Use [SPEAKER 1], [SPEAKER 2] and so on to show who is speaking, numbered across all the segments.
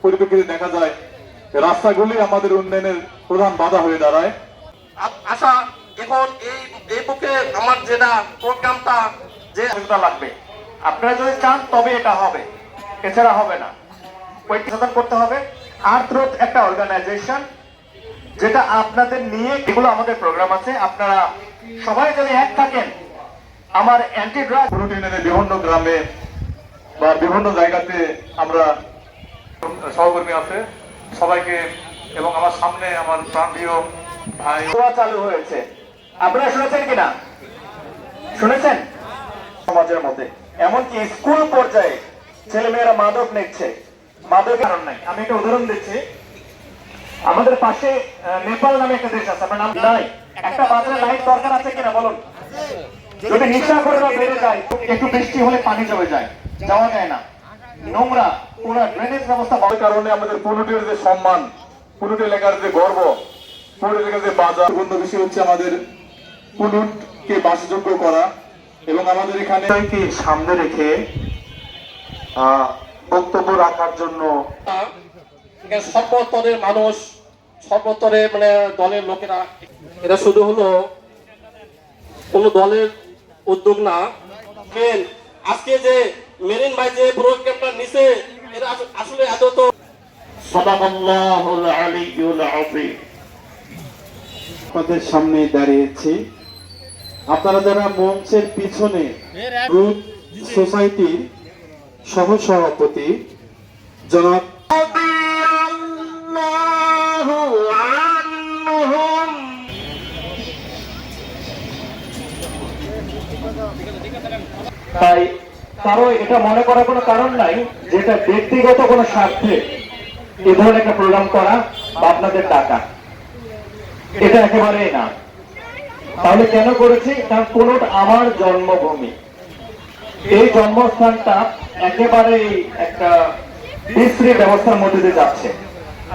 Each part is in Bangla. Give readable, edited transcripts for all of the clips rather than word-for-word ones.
[SPEAKER 1] পরিপ্রেক্ষিতে দেখা যায় রাস্তাগুলি আমাদের উন্নয়নের প্রধান বাধা হয়ে দাঁড়ায়।
[SPEAKER 2] আশা এখন এই পক্ষে আমার যেটা প্রোগ্রামটা যে লাগবে, আপনারা যদি চান তবে এটা হবে, এছাড়া হবে না। পরিচালনা করতে হবে। আর্থরোড একটা অর্গানাইজেশন যেটা আপনাদের নিয়ে, এগুলো আমাদের প্রোগ্রাম আছে। আপনারা সবাই যদি এক থাকেন, আমার অ্যান্টি ড্রাগ
[SPEAKER 1] বিভিন্ন গ্রামে বা বিভিন্ন জায়গাতে আমরা সহকর্মী আছে সবাইকে, এবং আমার সামনে আমার প্রাণপ্রিয় ভাই
[SPEAKER 2] চালু হয়েছে। আপনারা শুনেছেন কিনা? শুনেছেন? সমাজের মধ্যে এমনকি স্কুল পর্যায়ে ছেলেমেয়েরা মাদক নিচ্ছে, মাদকের কারণ নাই। আমি একটা উদাহরণ দিচ্ছি। আমাদের পাশে নেপাল নামে একটা দেশ আছে, আপনার নাম নাই। একটা বাজারে লাইট দরকার আছে কিনা বলুন? যদি নিশা করে বেড়ে যায়, একটু বৃষ্টি হলে পানি জমে যায়, যাওয়া যায় না, নোংরা পুরো ড্রেনেজ ব্যবস্থা
[SPEAKER 1] বড় কারণে আমাদের পুরুলিয়ার যে সম্মান, পুরুলিয়া এলাকার যে গর্ব, পুরুলিয়া এলাকার যে বাজার, বন্ধ বিষয় হচ্ছে আমাদের পুলুটকে বাসযোগ্য করা এবং আমাদের এখানে সামনে রেখে বক্তব্য রাখার জন্য
[SPEAKER 2] সর্বস্তরের মানুষ, সর্বস্তরের মানে দলের লোকেরা, এটা শুধু হলো কোন দলের উদ্যোগ না। আজকে যে মেরিন ভাই যে প্রোগ্রামটা নিছে, এটা আসলে এত তো সাদাকাল্লাহুল আলিয়্যুল আযীম।
[SPEAKER 3] আপনাদের সামনে দাঁড়িয়েছি। আপনারা যারা মঞ্চের পিছনে গ্রুপ সোসাইটির সহসভাপতি জনাব
[SPEAKER 2] তাই কারো এটা মনে করার কোনো কারণ নাই যেটা ব্যক্তিগত কোনো স্বার্থে এ ধরনের একটা প্রোগ্রাম করা বা আপনাদের টাকা, এটা একেবারেই না। তাহলে কেন করেছি? কারণ পুলট আমার জন্মভূমি, এই জন্মস্থানটা একেবারেই একটা বিশ্রী ব্যবস্থার মধ্যে দিয়ে যাচ্ছে।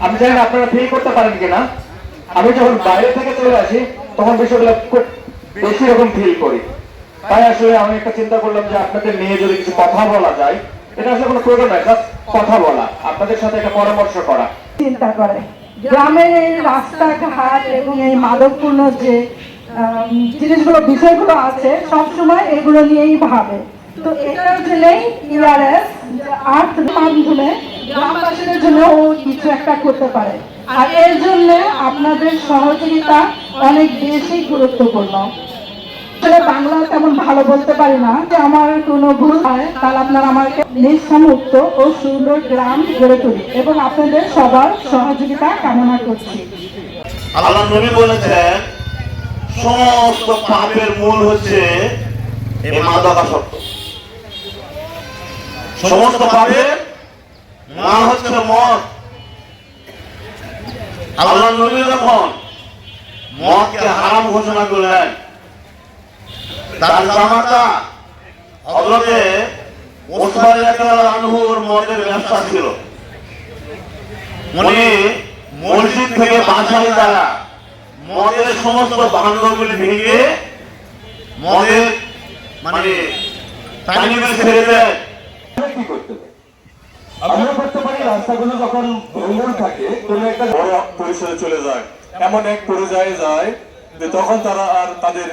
[SPEAKER 2] আমি জানি না আপনারা ফিল করতে পারেন কিনা। আমি যখন বাইরে থেকে চলে আসি তখন বিষয়গুলো খুব বেশি রকম ফিল করি। তাই আসলে আমি একটা চিন্তা করলাম যে আপনাদের নিয়ে যদি কিছু কথা বলা যায়, এটা আসলে কোনো প্রয়োজন নয়, জাস্ট কথা বলা, আপনাদের সাথে একটা পরামর্শ করা।
[SPEAKER 4] চিন্তা করে গ্রামের এই রাস্তাঘাট এবং এই মাদকপূর্ণ যে জিনিসগুলো, বিষয়গুলো আছে, সবসময় এগুলো নিয়েই ভাবে। তো এটার জন্যই ইআরএস আর্থ মাধ্যমে গ্রামবাসীদের জন্য ও কিছু একটা করতে পারে, আর এর জন্য আপনাদের সহযোগিতা অনেক বেশি গুরুত্বপূর্ণ। আসলে বাংলা তেমন ভালো বলতে পারি না, যে আমার কোনো ভুল হয় তাহলে আপনারা আমাকে নেশামুক্ত ও সুন্দর গ্রাম গড়ে তুলি, এবং আপনাদের সবার সহযোগিতা কামনা করছি।
[SPEAKER 5] আল্লাহ নবী বলেছেন সমস্ত পাপের মূল হচ্ছে এই মাদকাসক্ত। সমস্ত পাপের মা হচ্ছে মদ। আল্লাহ নবী যখন মদকে হারাম ঘোষণা করলেন, তার জামাতা হযরতে ওসমান রাদিয়াল্লাহু আনহুর মদের ব্যবসা ছিল। উনি মসজিদ থেকে বাসায় যারা মদের সমস্ত ভাণ্ডগুলি ভেঙে মদের মানে টানিগুলি ছেড়ে দেয়।
[SPEAKER 1] কি করতে হবে? আমরা করতে পারি, রাস্তাগুলো যখন ভঙ্গুর থাকে কোনো একটা বড় পরিসরে চলে যায়, এমন এক পর্যায়ে যায় যে তখন তারা আর তাদের